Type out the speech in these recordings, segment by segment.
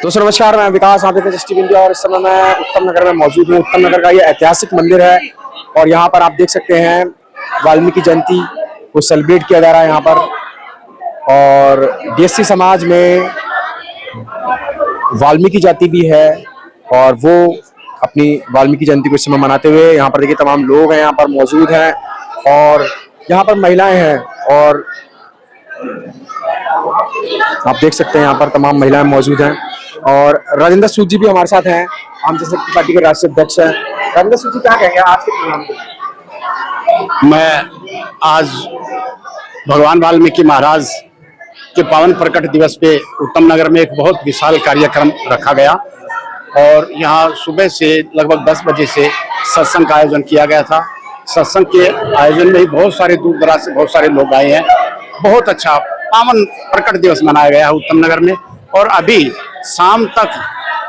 दोस्तों नमस्कार, मैं विकास, आप देख रहे हैं इंडिया और इस समय मैं उत्तम नगर में मौजूद हूँ। उत्तम नगर का ये ऐतिहासिक मंदिर है और यहाँ पर आप देख सकते हैं वाल्मीकि जयंती को सेलिब्रेट किया जा रहा है यहाँ पर। और देसी समाज में वाल्मीकि जाति भी है और वो अपनी वाल्मीकि जयंती को इस समय मनाते हुए यहाँ पर देखिए तमाम लोग हैं यहाँ पर मौजूद हैं और यहाँ पर महिलाएं हैं और आप देख सकते हैं यहाँ पर तमाम महिलाएं मौजूद हैं। और राजेंद्र सूद जी भी हमारे साथ हैं, आम जनशक्ति पार्टी के राष्ट्रीय अध्यक्ष हैं। राजेंद्र सूद जी क्या कहेंगे आज के प्रोग्राम को? मैं आज भगवान वाल्मीकि महाराज के पावन प्रकट दिवस पे उत्तम नगर में एक बहुत विशाल कार्यक्रम रखा गया और यहाँ सुबह से लगभग 10 बजे से सत्संग का आयोजन किया गया था। सत्संग के आयोजन में ही बहुत सारे दूर दराज से बहुत सारे लोग आए हैं। बहुत अच्छा पावन प्रकट दिवस मनाया गया है उत्तम नगर में। और अभी शाम तक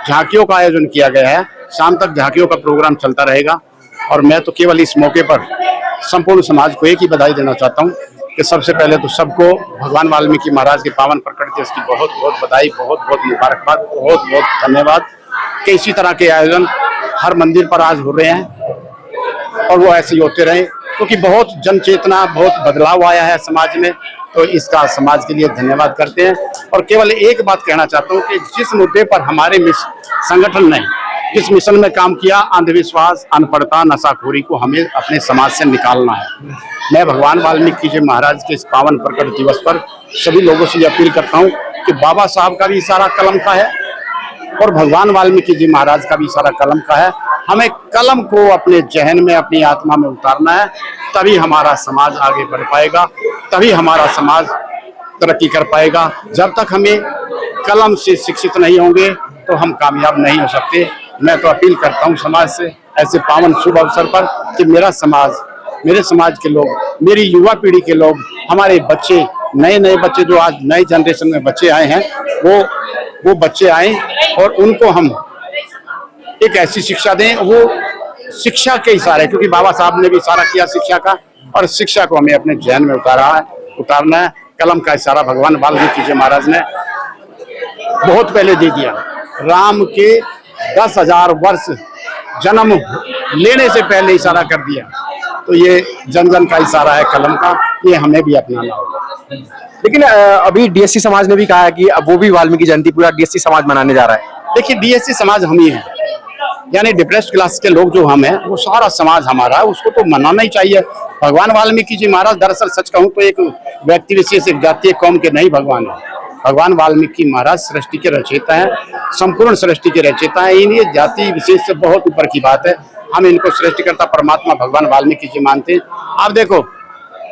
झांकियों का आयोजन किया गया है, शाम तक झांकियों का प्रोग्राम चलता रहेगा। और मैं तो केवल इस मौके पर संपूर्ण समाज को एक ही बधाई देना चाहता हूँ कि सबसे पहले तो सबको भगवान वाल्मीकि महाराज के पावन प्रकट दिवस की बहुत बहुत बधाई, बहुत बहुत मुबारकबाद, बहुत बहुत धन्यवाद कि इसी तरह के आयोजन हर मंदिर पर आज हो रहे हैं और वो ऐसे ही होते रहे, क्योंकि बहुत जन चेतना, बहुत बदलाव आया है समाज में। तो इसका समाज के लिए धन्यवाद करते हैं। और केवल एक बात कहना चाहता हूँ कि जिस मुद्दे पर हमारे संगठन ने जिस मिशन में काम किया, अंधविश्वास, अनपढ़ता, नशाखोरी को हमें अपने समाज से निकालना है। मैं भगवान वाल्मीकि जी महाराज के इस पावन प्रकट दिवस पर सभी लोगों से अपील करता हूँ कि बाबा साहब का भी इशारा कलम का है और भगवान वाल्मीकि जी महाराज का भी इशारा कलम का है। हमें कलम को अपने जहन में, अपनी आत्मा में उतारना है, तभी हमारा समाज आगे बढ़ पाएगा, तभी हमारा समाज तरक्की कर पाएगा। जब तक हमें कलम से शिक्षित नहीं होंगे तो हम कामयाब नहीं हो सकते। मैं तो अपील करता हूं समाज से ऐसे पावन शुभ अवसर पर कि मेरा समाज, मेरे समाज के लोग, मेरी युवा पीढ़ी के लोग, हमारे बच्चे, नए बच्चे जो आज नए जनरेशन में बच्चे आए हैं, वो बच्चे आए और उनको हम एक ऐसी शिक्षा दें, वो शिक्षा के इशारे, क्योंकि बाबा साहब ने भी इशारा किया शिक्षा का, और शिक्षा को हमें अपने जहन में उतारना है। कलम का इशारा भगवान वाल्मीकि जी महाराज ने बहुत पहले दे दिया। राम के 10,000 वर्ष जन्म लेने से पहले इशारा कर दिया। तो ये जन जन का इशारा है कलम का, ये हमें भी अपनाना होगा। लेकिन अभी डीएससी समाज ने भी कहा है कि अब वो भी वाल्मीकि जयंती पूरा डीएससी समाज मनाने जा रहा है। देखिए, डीएससी समाज हम ही हैं, यानी डिप्रेस्ड क्लास के लोग जो हम हैं, वो सारा समाज हमारा है, उसको तो मनाना ही चाहिए। भगवान वाल्मीकि जी महाराज दरअसल सच कहूँ तो एक व्यक्ति विशेष, एक जातीय कौम के नहीं भगवान है। भगवान वाल्मीकि महाराज सृष्टि के रचयिता हैं, संपूर्ण सृष्टि के रचयिता हैं। ये जाति विशेष से बहुत ऊपर की बात है। हम इनको सृष्टिकर्ता परमात्मा भगवान वाल्मीकि जी मानते हैं। आप देखो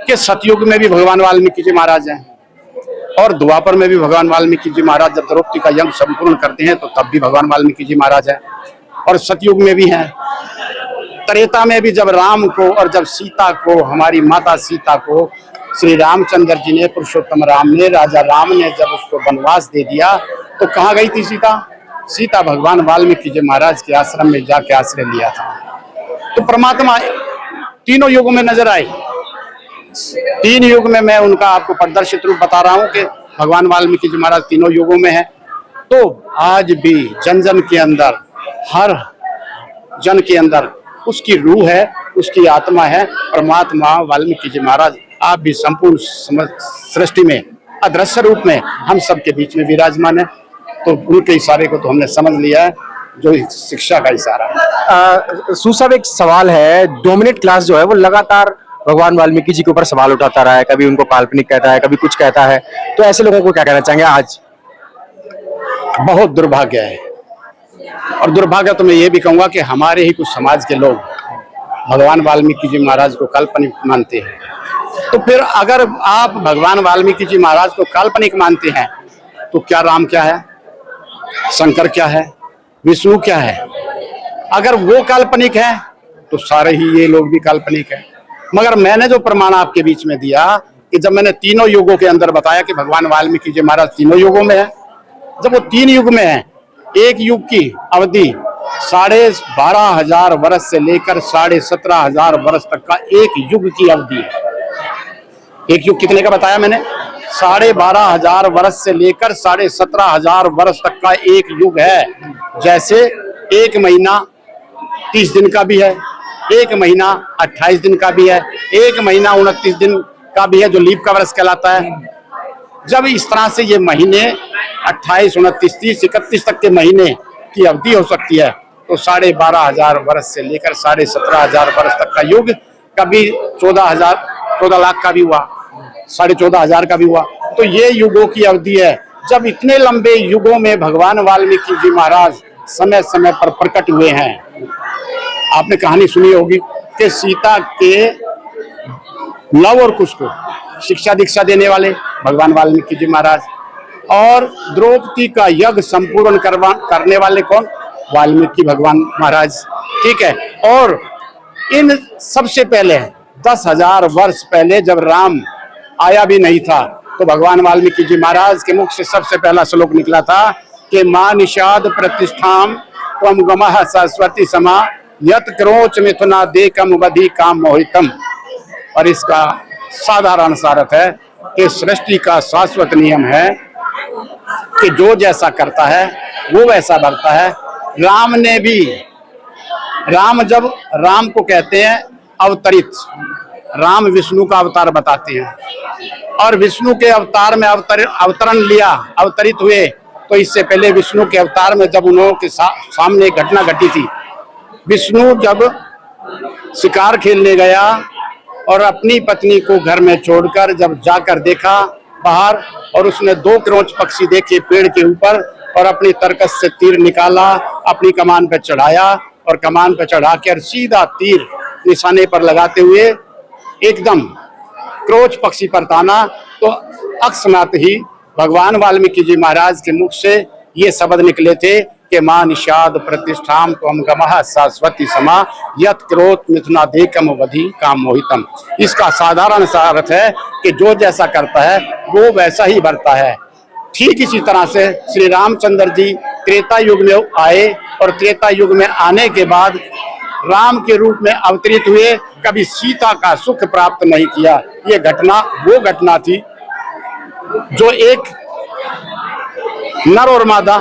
कि सतयुग में भी भगवान वाल्मीकि जी महाराज हैं और द्वापर में भी भगवान वाल्मीकि जी महाराज जब द्रौपदी का यज्ञ संपूर्ण करते हैं तो तब भी भगवान वाल्मीकि जी महाराज हैं, और सतयुग में भी हैं। त्रेता में भी जब राम को और जब सीता को, हमारी माता सीता को श्री रामचंद्र जी ने, पुरुषोत्तम राम ने, राजा राम ने जब उसको वनवास दे दिया तो कहाँ गई थी सीता? सीता भगवान वाल्मीकि जी महाराज के आश्रम में जाके आश्रय लिया था। तो परमात्मा तीनों युगों में नजर आए। 3 युग में मैं उनका आपको प्रदर्शित रूप बता रहा हूँ कि भगवान वाल्मीकि जी महाराज तीनों युगों में है। तो आज भी जन जन के अंदर, हर जन के अंदर उसकी रूह है, उसकी आत्मा है। परमात्मा वाल्मीकि जी महाराज आप भी संपूर्ण सृष्टि में अदृश्य रूप में हम सबके बीच में विराजमान है। तो उनके इशारे को तो हमने समझ लिया है, जो शिक्षा का इशारा है। सूद, एक सवाल है, डोमिनेट क्लास जो है वो लगातार भगवान वाल्मीकि जी के ऊपर सवाल उठाता रहा है, कभी उनको काल्पनिक कहता है, कभी कुछ कहता है। तो ऐसे लोगों को क्या कहना चाहेंगे आज? बहुत दुर्भाग्य है, और दुर्भाग्य तो मैं ये भी कहूँगा कि हमारे ही कुछ समाज के लोग भगवान वाल्मीकि जी महाराज को काल्पनिक मानते हैं। तो फिर अगर आप भगवान वाल्मीकि जी महाराज को काल्पनिक मानते हैं तो क्या राम क्या है, शंकर क्या है, विष्णु क्या है? अगर वो काल्पनिक है तो सारे ही ये लोग भी काल्पनिक है। मगर मैंने जो प्रमाण आपके बीच में दिया कि जब मैंने तीनों युगों के अंदर बताया कि भगवान वाल्मीकि जी महाराज तीनों युगों में है, जब वो 3 युग में है, एक युग की अवधि 12,500 वर्ष से लेकर 17,500 वर्ष तक का एक युग की अवधि है। एक युग कितने का बताया मैंने? 12,500 वर्ष से लेकर 17,500 वर्ष तक का एक युग है। जैसे एक महीना 30 दिन का भी है, एक महीना 28 दिन का भी है, एक महीना 29 दिन का भी है जो लीप का वर्ष कहलाता है। जब इस तरह से ये महीने 28, 29, 30, 31 तक के महीने की अवधि हो सकती है, तो 12,500 वर्ष से लेकर 17,500 वर्ष तक का युग, कभी 14 लाख का भी हुआ, 14,500 का भी हुआ। तो ये युगों की अवधि है। जब इतने लंबे युगों में भगवान वाल्मीकि जी महाराज समय समय पर प्रकट हुए हैं। आपने कहानी सुनी होगी कि सीता के लव और कुश को शिक्षा दीक्षा देने वाले भगवान वाल्मीकि जी महाराज, और द्रौपदी का यज्ञ संपूर्ण करने वाले कौन? वाल्मीकि भगवान महाराज। ठीक है। और इन सबसे पहले 10,000 वर्ष पहले जब राम आया भी नहीं था, तो भगवान वाल्मीकि जी महाराज के मुख से सबसे पहला श्लोक निकला था कि मां निषाद प्रतिष्ठाम त्वम गमः सरस्वती समा यत क्रोच मिथुना देकम वधि काम मोहितम। और इसका साधारण सारथ है कि सृष्टि का शाश्वत नियम है कि जो जैसा करता है वो वैसा भरता है। राम ने भी, राम को कहते हैं अवतरित, राम विष्णु का अवतार बताते हैं, और विष्णु के अवतार में अवतरण लिया, अवतरित हुए। तो इससे पहले विष्णु के अवतार में जब उन्हों के सामने एक घटना घटी थी, विष्णु जब शिकार खेलने गया और अपनी पत्नी को घर में छोड़कर जब जाकर देखा बाहर, और उसने 2 क्रोच पक्षी देखे पेड़ के ऊपर, और अपनी तरकस से तीर निकाला, अपनी कमान पर चढ़ाया, और कमान पर चढ़ाकर सीधा तीर निशाने पर लगाते हुए एकदम क्रोच पक्षी पर ताना। तो अकस्मात ही भगवान वाल्मीकि जी महाराज के मुख से ये शब्द निकले थे कि मां निषाद प्रतिष्ठाम त्वम गमः सरस्वती समा यत क्रोध मिथुना देकम वधि काम मोहितम। इसका साधारण सा अर्थ है कि जो जैसा करता है वो वैसा ही भरता है। ठीक इसी तरह से श्री रामचंद्र जी त्रेता युग में आए, और त्रेता युग में आने के बाद राम के रूप में अवतरित हुए, कभी सीता का सुख प्राप्त नहीं किया। ये घटना वो घटना थी जो एक नर और मादा,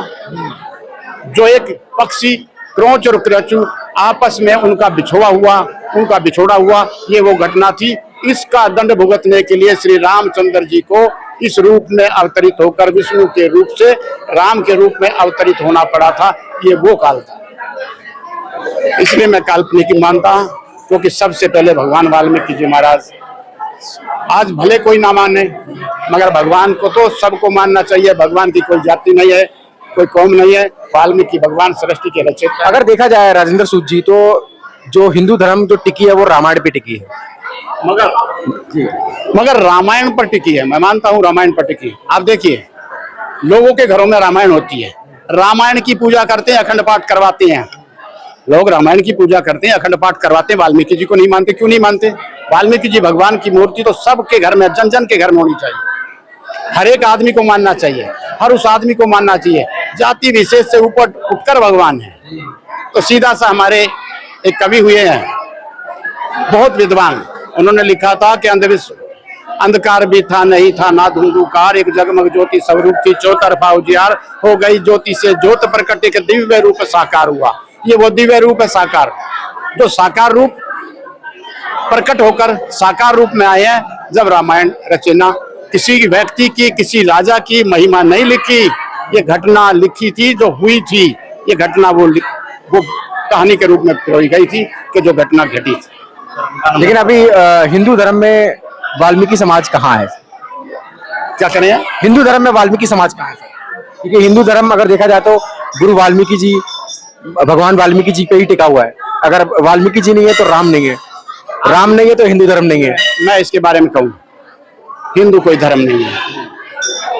जो एक पक्षी क्रोच और क्रचु आपस में उनका बिछोड़ा हुआ, ये वो घटना थी। इसका दंड भुगतने के लिए श्री रामचंद्र जी को इस रूप में अवतरित होकर विष्णु के रूप से राम के रूप में अवतरित होना पड़ा था। ये वो काल था। इसलिए मैं काल्पनिक मानता हूं, क्योंकि सबसे पहले भगवान वाल्मीकि जी महाराज, आज भले कोई ना माने मगर भगवान को तो सबको मानना चाहिए। भगवान की कोई जाति नहीं है, कोई कौम नहीं है। वाल्मीकि भगवान सृष्टि के रचयिता। अगर देखा जाए राजेंद्र सूद जी, तो जो हिंदू धर्म जो टिकी है वो रामायण पे टिकी है, मगर रामायण पर टिकी है। मैं मानता हूँ रामायण पर टिकी है। आप देखिए, लोगों के घरों में रामायण होती है, रामायण की पूजा करते हैं, अखंड पाठ करवाते हैं। लोग रामायण की पूजा करते हैं, अखंड पाठ करवाते हैं, वाल्मीकि जी को नहीं मानते। क्यों नहीं मानते? वाल्मीकि जी भगवान की मूर्ति तो सबके घर में, जन जन के घर में होनी चाहिए। हर एक आदमी को मानना चाहिए, हर उस आदमी को मानना चाहिए। जाति विशेष से ऊपर उठकर भगवान है। तो सीधा सा हमारे एक कवि हुए हैं, बहुत विद्वान, उन्होंने लिखा था कि अंधकार भी था, नहीं था ना धुंधुकार, एक जगमग ज्योति स्वरूप थी, चौतरफा उजियार हो गई ज्योति से ज्योत प्रकट, एक दिव्य रूप साकार हुआ। ये वो दिव्य रूप है साकार, जो साकार रूप प्रकट होकर साकार रूप में आए हैं। जब रामायण रचना किसी व्यक्ति की, किसी राजा की महिमा नहीं लिखी, ये घटना लिखी थी जो हुई थी। ये घटना वो कहानी के रूप में पिरोई गई थी कि जो घटना घटी थी। लेकिन अभी हिंदू धर्म में वाल्मीकि समाज कहाँ है? क्या करें? हिंदू धर्म में वाल्मीकि समाज कहाँ है? क्योंकि हिंदू धर्म अगर देखा जाए तो गुरु वाल्मीकि जी, भगवान वाल्मीकि जी पे ही टिका हुआ है। अगर वाल्मीकि जी नहीं है तो राम नहीं है, राम नहीं है तो हिंदू धर्म नहीं है। मैं इसके बारे में कहूँ, हिंदू कोई धर्म नहीं है,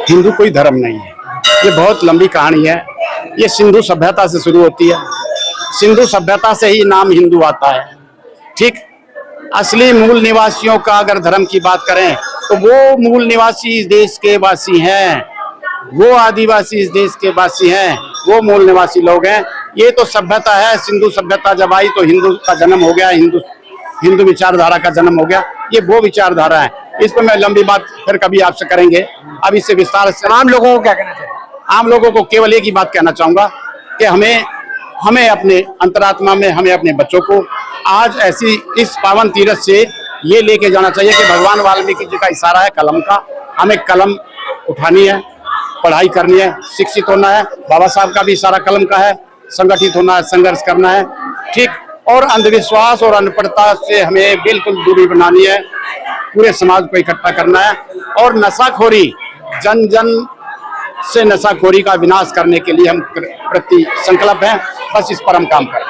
हिंदू कोई धर्म नहीं है। ये बहुत लंबी कहानी है। ये सिंधु सभ्यता से शुरू होती है। सिंधु सभ्यता से ही नाम हिंदू आता है। ठीक, असली मूल निवासियों का अगर धर्म की बात करें तो वो मूल निवासी इस देश के वासी हैं, वो आदिवासी इस देश के वासी हैं, वो मूल निवासी लोग हैं। ये तो सभ्यता है। सिंधु सभ्यता जब आई तो हिंदू का जन्म हो गया, हिंदू विचारधारा का जन्म हो गया। ये वो विचारधारा है। इस पर मैं लंबी बात फिर कभी आपसे करेंगे। अब इससे विस्तार से तमाम लोगों को क्या कहना चाहिए? आम लोगों को केवल एक ही बात कहना चाहूंगा कि हमें अपने अंतरात्मा में, हमें अपने बच्चों को आज ऐसी इस पावन तीरथ से ये लेके जाना चाहिए कि भगवान वाल्मीकि जी का इशारा है कलम का, हमें कलम उठानी है, पढ़ाई करनी है, शिक्षित होना है। बाबा साहब का भी इशारा कलम का है, संगठित होना है, संघर्ष करना है, ठीक। और अंधविश्वास और अनपढ़ता से हमें बिल्कुल दूरी बनानी है, पूरे समाज को इकट्ठा करना है। और नशाखोरी, जन जन से नशाखोरी का विनाश करने के लिए हम प्रति संकल्प हैं। बस इस पर हम काम करें।